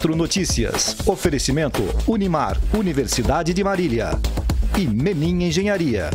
4 Notícias. Oferecimento Unimar, Universidade de Marília. E Menin Engenharia.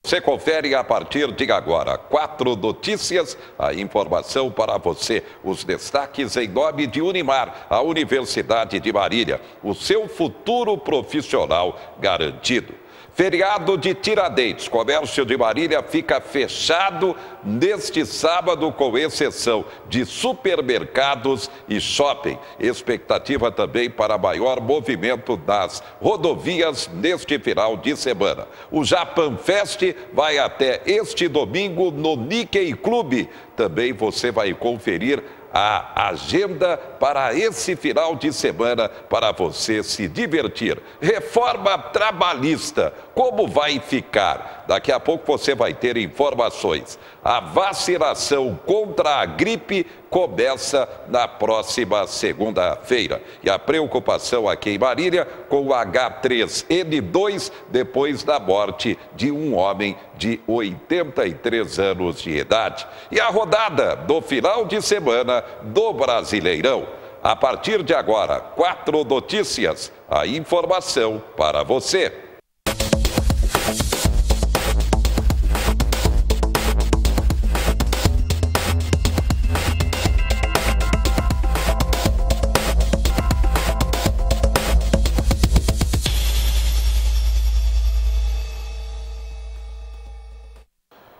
Você confere a partir de agora 4 Notícias, a informação para você. Os destaques em nome de Unimar, a Universidade de Marília. O seu futuro profissional garantido. Feriado de Tiradentes, comércio de Marília fica fechado neste sábado, com exceção de supermercados e shopping. Expectativa também para maior movimento das rodovias neste final de semana. O Japan Fest vai até este domingo no Nikkei Clube. Também você vai conferir a agenda para esse final de semana para você se divertir. Reforma trabalhista, como vai ficar? Daqui a pouco você vai ter informações. A vacinação contra a gripe começa na próxima segunda-feira. E a preocupação aqui em Marília com o H3N2 depois da morte de um homem de 83 anos de idade. E a rodada do final de semana do Brasileirão. A partir de agora, 4 Notícias, a informação para você.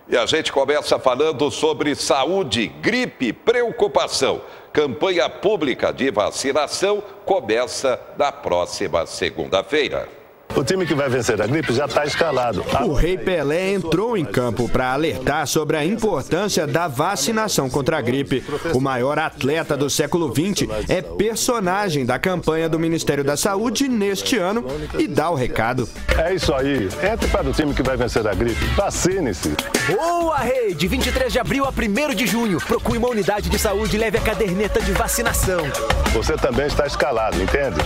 E a gente começa falando sobre saúde, gripe, preocupação. Campanha pública de vacinação começa na próxima segunda-feira. O time que vai vencer a gripe já está escalado. O Rei Pelé entrou em campo para alertar sobre a importância da vacinação contra a gripe. O maior atleta do século XX é personagem da campanha do Ministério da Saúde neste ano e dá o recado. É isso aí. Entre para o time que vai vencer a gripe. Vacine-se. Boa, Rei! De 23 de abril a 1º de junho. Procure uma unidade de saúde e leve a caderneta de vacinação. Você também está escalado, entende?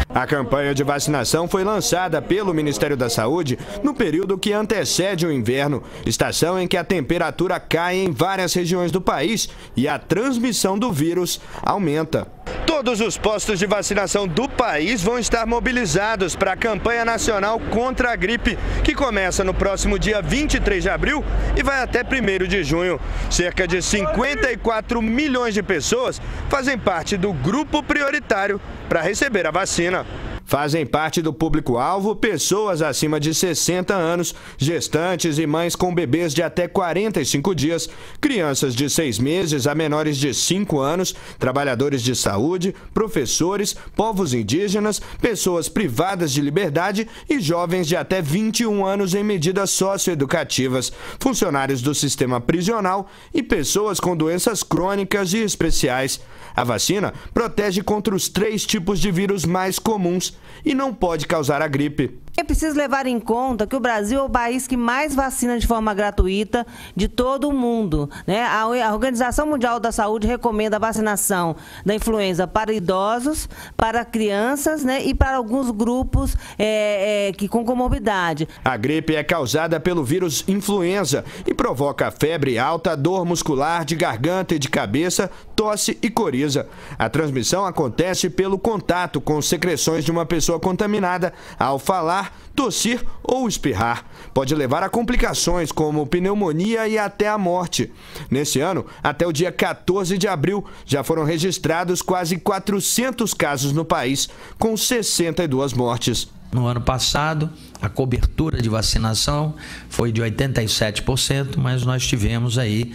A campanha de vacinação foi lançada pelo Ministério da Saúde no período que antecede o inverno, estação em que a temperatura cai em várias regiões do país e a transmissão do vírus aumenta. Todos os postos de vacinação do país vão estar mobilizados para a campanha nacional contra a gripe, que começa no próximo dia 23 de abril e vai até 1º de junho. Cerca de 54 milhões de pessoas fazem parte do grupo prioritário para receber a vacina. Fazem parte do público-alvo pessoas acima de 60 anos, gestantes e mães com bebês de até 45 dias, crianças de 6 meses a menores de 5 anos, trabalhadores de saúde, professores, povos indígenas, pessoas privadas de liberdade e jovens de até 21 anos em medidas socioeducativas, funcionários do sistema prisional e pessoas com doenças crônicas e especiais. A vacina protege contra os 3 tipos de vírus mais comuns e não pode causar a gripe. É preciso levar em conta que o Brasil é o país que mais vacina de forma gratuita de todo o mundo, né? A Organização Mundial da Saúde recomenda a vacinação da influenza para idosos, para crianças, né? E para alguns grupos com comorbidade. A gripe é causada pelo vírus influenza e provoca febre alta, dor muscular de garganta e de cabeça, tosse e coriza. A transmissão acontece pelo contato com secreções de uma pessoa contaminada ao falar, tossir ou espirrar. Pode levar a complicações como pneumonia e até a morte. Nesse ano, até o dia 14 de abril, já foram registrados quase 400 casos no país, com 62 mortes. No ano passado, a cobertura de vacinação foi de 87%, mas nós tivemos aí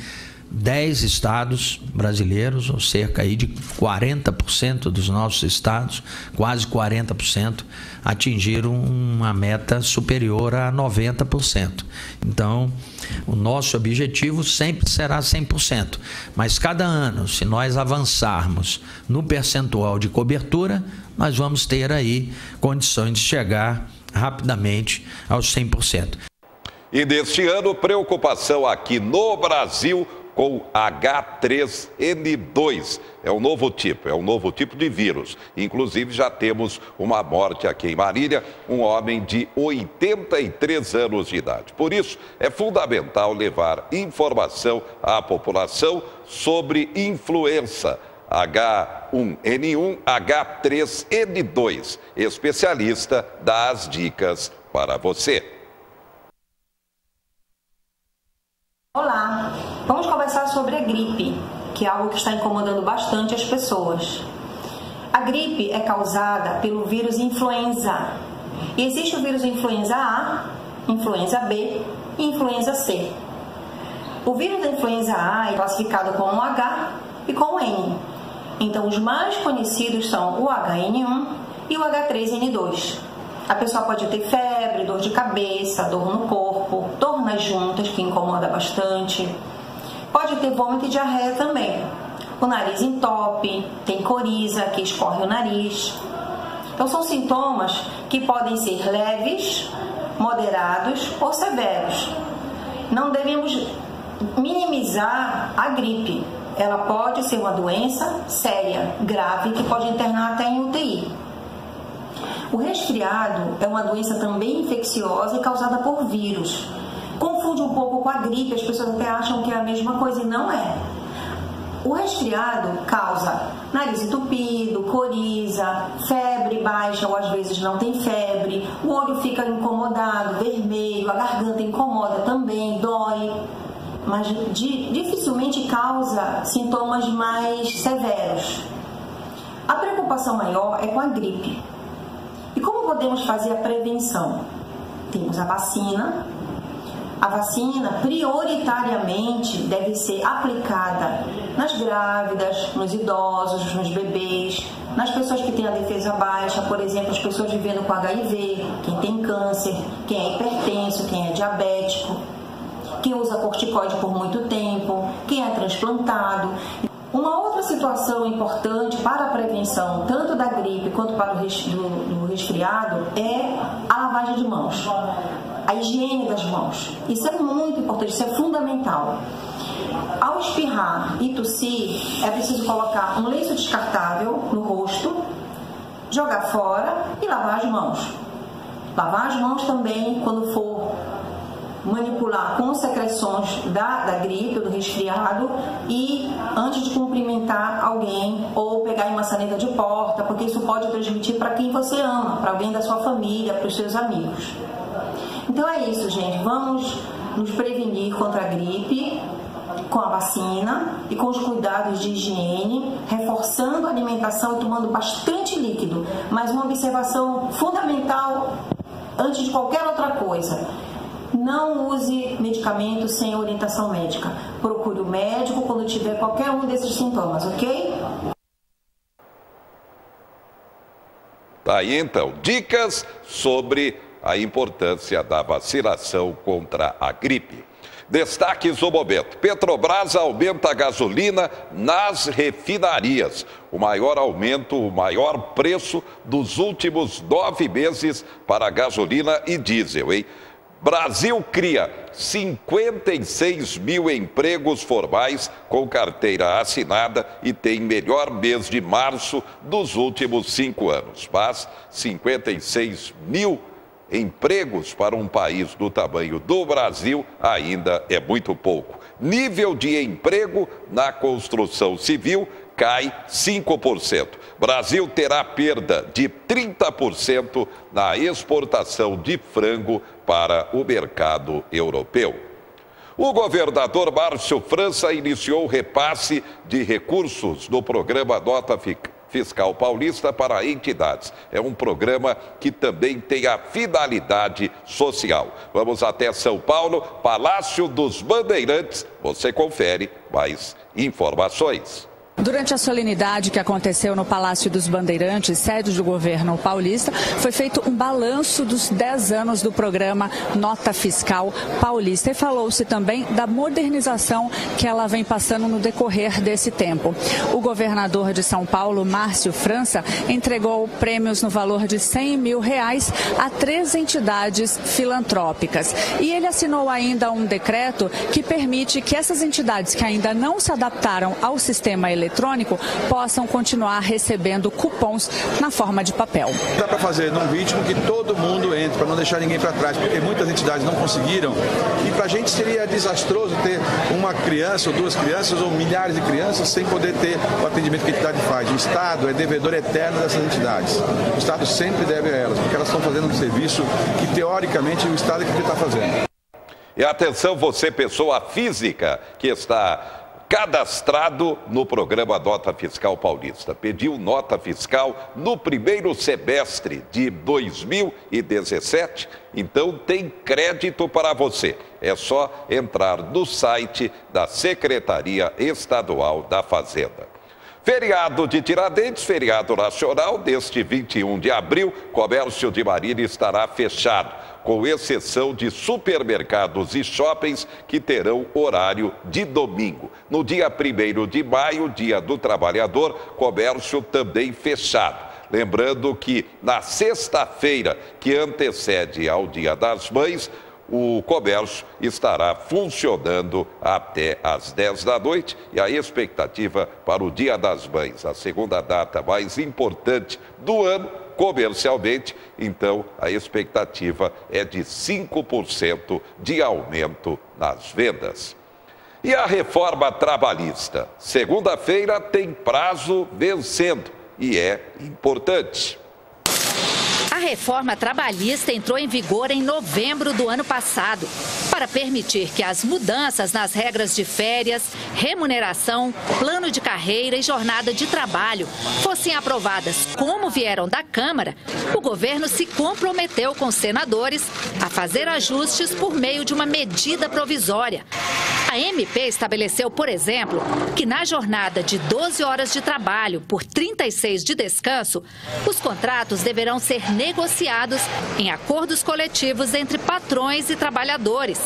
10 estados brasileiros, ou cerca aí de 40% dos nossos estados, quase 40%, atingiram uma meta superior a 90%. Então, o nosso objetivo sempre será 100%. Mas cada ano, se nós avançarmos no percentual de cobertura, nós vamos ter aí condições de chegar rapidamente aos 100%. E neste ano, preocupação aqui no Brasil com H3N2. É um novo tipo de vírus. Inclusive, já temos uma morte aqui em Marília, um homem de 83 anos de idade. Por isso, é fundamental levar informação à população sobre influenza. H1N1, H3N2. Especialista dá as dicas para você. Olá, vamos conversar sobre a gripe, que é algo que está incomodando bastante as pessoas. A gripe é causada pelo vírus influenza. E existe o vírus influenza A, influenza B e influenza C. O vírus da influenza A é classificado com um H e com um N. Então, os mais conhecidos são o HN1 e o H3N2. A pessoa pode ter febre, dor de cabeça, dor no corpo, dor nas juntas, que incomoda bastante. Pode ter vômito e diarreia também. O nariz entope, tem coriza, que escorre o nariz. Então, são sintomas que podem ser leves, moderados ou severos. Não devemos minimizar a gripe. Ela pode ser uma doença séria, grave, que pode internar até em UTI. O resfriado é uma doença também infecciosa e causada por vírus. Confunde um pouco com a gripe, as pessoas até acham que é a mesma coisa e não é. O resfriado causa nariz entupido, coriza, febre baixa ou às vezes não tem febre, o olho fica incomodado, vermelho, a garganta incomoda também, dói, mas dificilmente causa sintomas mais severos. A preocupação maior é com a gripe. E como podemos fazer a prevenção? Temos a vacina. A vacina, prioritariamente, deve ser aplicada nas grávidas, nos idosos, nos bebês, nas pessoas que têm a defesa baixa, por exemplo, as pessoas vivendo com HIV, quem tem câncer, quem é hipertenso, quem é diabético, quem usa corticoide por muito tempo, quem é transplantado. Uma outra situação importante para a prevenção, tanto da gripe quanto para do resfriado, é a lavagem de mãos. A higiene das mãos. Isso é muito importante, isso é fundamental. Ao espirrar e tossir, é preciso colocar um lenço descartável no rosto, jogar fora e lavar as mãos. Lavar as mãos também quando for manipular com secreções da gripe ou do resfriado e antes de cumprimentar alguém ou pegar em maçaneta de porta, porque isso pode transmitir para quem você ama, para alguém da sua família, para os seus amigos. Então é isso, gente. Vamos nos prevenir contra a gripe com a vacina e com os cuidados de higiene, reforçando a alimentação e tomando bastante líquido. Mas uma observação fundamental antes de qualquer outra coisa: não use medicamento sem orientação médica. Procure o médico quando tiver qualquer um desses sintomas, ok? Tá aí então, dicas sobre a importância da vacinação contra a gripe. Destaques do momento: Petrobras aumenta a gasolina nas refinarias. O maior aumento, o maior preço dos últimos 9 meses para gasolina e diesel, hein? Brasil cria 56 mil empregos formais com carteira assinada e tem melhor mês de março dos últimos 5 anos. Mas 56 mil empregos para um país do tamanho do Brasil ainda é muito pouco. Nível de emprego na construção civil cai 5%. Brasil terá perda de 30% na exportação de frango para o mercado europeu. O governador Márcio França iniciou o repasse de recursos do programa Nota Fiscal Paulista para entidades. É um programa que também tem a finalidade social. Vamos até São Paulo, Palácio dos Bandeirantes. Você confere mais informações. Durante a solenidade que aconteceu no Palácio dos Bandeirantes, sede do governo paulista, foi feito um balanço dos 10 anos do programa Nota Fiscal Paulista e falou-se também da modernização que ela vem passando no decorrer desse tempo. O governador de São Paulo, Márcio França, entregou prêmios no valor de R$100 mil a 3 entidades filantrópicas. E ele assinou ainda um decreto que permite que essas entidades que ainda não se adaptaram ao sistema eleitoral eletrônico possam continuar recebendo cupons na forma de papel. Dá para fazer num ritmo que todo mundo entre, para não deixar ninguém para trás, porque muitas entidades não conseguiram. E para a gente seria desastroso ter uma criança ou duas crianças ou milhares de crianças sem poder ter o atendimento que a entidade faz. O Estado é devedor eterno dessas entidades. O Estado sempre deve a elas, porque elas estão fazendo um serviço que, teoricamente, o Estado é que está fazendo. E atenção, você, pessoa física, que está cadastrado no programa Nota Fiscal Paulista. Pediu nota fiscal no primeiro semestre de 2017, então tem crédito para você. É só entrar no site da Secretaria Estadual da Fazenda. Feriado de Tiradentes, feriado nacional, deste 21 de abril, comércio de Marília estará fechado, com exceção de supermercados e shoppings que terão horário de domingo. No dia 1º de maio, Dia do Trabalhador, comércio também fechado. Lembrando que na sexta-feira, que antecede ao Dia das Mães, o comércio estará funcionando até às 10 da noite e a expectativa para o Dia das Mães, a segunda data mais importante do ano, comercialmente, então a expectativa é de 5% de aumento nas vendas. E a reforma trabalhista? Segunda-feira tem prazo vencendo e é importante. A reforma trabalhista entrou em vigor em novembro do ano passado, para permitir que as mudanças nas regras de férias, remuneração, plano de carreira e jornada de trabalho fossem aprovadas como vieram da Câmara. O governo se comprometeu com os senadores a fazer ajustes por meio de uma medida provisória. A MP estabeleceu, por exemplo, que na jornada de 12 horas de trabalho por 36 de descanso, os contratos deverão ser negociados em acordos coletivos entre patrões e trabalhadores.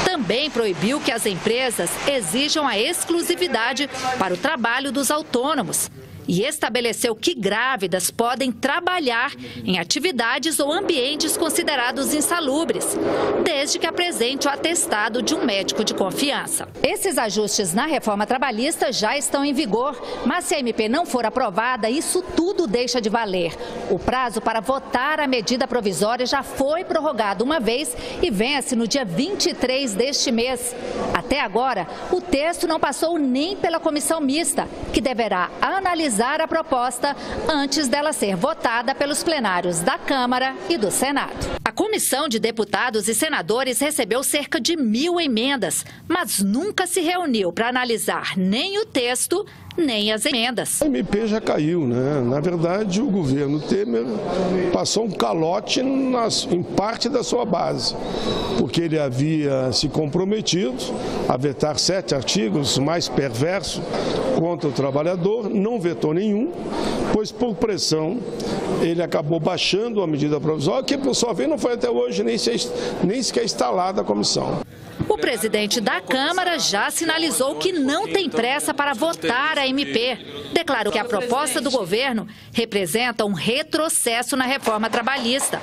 Também proibiu que as empresas exijam a exclusividade para o trabalho dos autônomos. E estabeleceu que grávidas podem trabalhar em atividades ou ambientes considerados insalubres, desde que apresente o atestado de um médico de confiança. Esses ajustes na reforma trabalhista já estão em vigor, mas se a MP não for aprovada, isso tudo deixa de valer. O prazo para votar a medida provisória já foi prorrogado uma vez e vence no dia 23 deste mês. Até agora, o texto não passou nem pela comissão mista, que deverá analisar a proposta antes dela ser votada pelos plenários da Câmara e do Senado. A Comissão de Deputados e Senadores recebeu cerca de 1.000 emendas, mas nunca se reuniu para analisar nem o texto, nem as emendas. A MP já caiu, né? Na verdade, o governo Temer passou um calote em parte da sua base, porque ele havia se comprometido a vetar 7 artigos mais perversos contra o trabalhador, não vetou nenhum, pois por pressão ele acabou baixando a medida provisória, que por sua vez não foi até hoje nem sequer instalada a comissão. O presidente da Câmara já sinalizou que não tem pressa para votar a MP. Declarou que a proposta do governo representa um retrocesso na reforma trabalhista.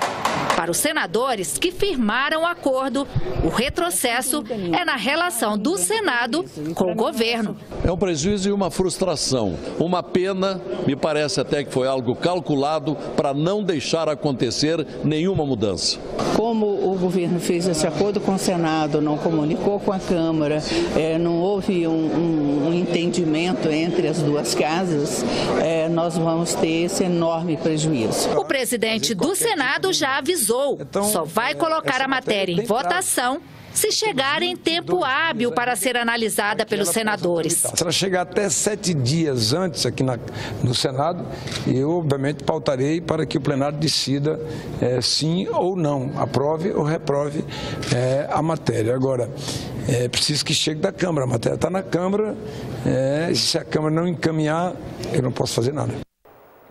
Para os senadores que firmaram o acordo, o retrocesso é na relação do Senado com o governo. É um prejuízo e uma frustração. Uma pena, me parece até que foi algo calculado para não deixar acontecer nenhuma mudança. Como o governo fez esse acordo com o Senado, não comunicou com a Câmara, não houve um entendimento entre as duas casas, nós vamos ter esse enorme prejuízo. O presidente do Senado já avisou, só vai colocar a matéria em votação se chegar em tempo hábil para ser analisada pelos senadores. Se ela chegar até 7 dias antes aqui no Senado, eu obviamente pautarei para que o plenário decida sim ou não, aprove ou reprove a matéria. Agora, é preciso que chegue da Câmara, a matéria está na Câmara, se a Câmara não encaminhar, eu não posso fazer nada.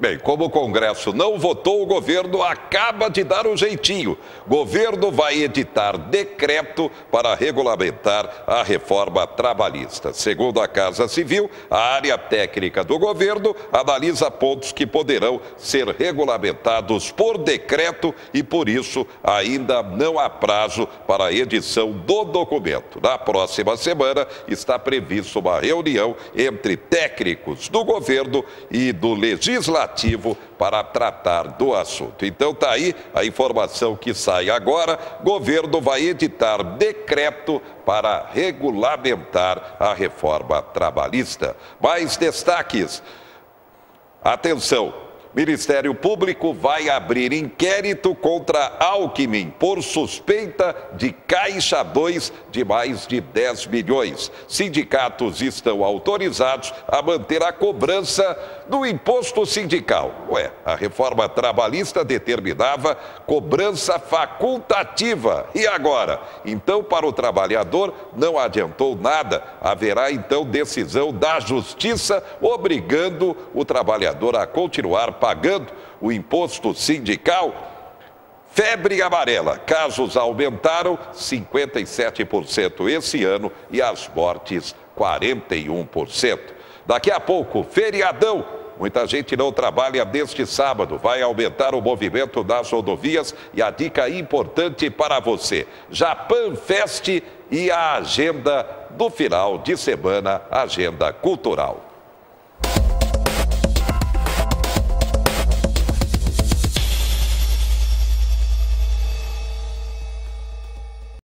Bem, como o Congresso não votou, o governo acaba de dar um jeitinho. O governo vai editar decreto para regulamentar a reforma trabalhista. Segundo a Casa Civil, a área técnica do governo analisa pontos que poderão ser regulamentados por decreto e, por isso, ainda não há prazo para a edição do documento. Na próxima semana, está prevista uma reunião entre técnicos do governo e do Legislativo para tratar do assunto. Então tá aí a informação que sai agora. O governo vai editar decreto para regulamentar a reforma trabalhista. Mais destaques. Atenção. Ministério Público vai abrir inquérito contra Alckmin por suspeita de Caixa 2 de mais de 10 milhões. Sindicatos estão autorizados a manter a cobrança do imposto sindical. A reforma trabalhista determinava cobrança facultativa. E agora? Então, para o trabalhador, não adiantou nada. Haverá, então, decisão da Justiça obrigando o trabalhador a continuar pagando o imposto sindical. Febre amarela. Casos aumentaram 57% esse ano e as mortes 41%. Daqui a pouco, feriadão. Muita gente não trabalha neste sábado. Vai aumentar o movimento nas rodovias e a dica importante para você. Japan Fest e a agenda do final de semana, agenda cultural.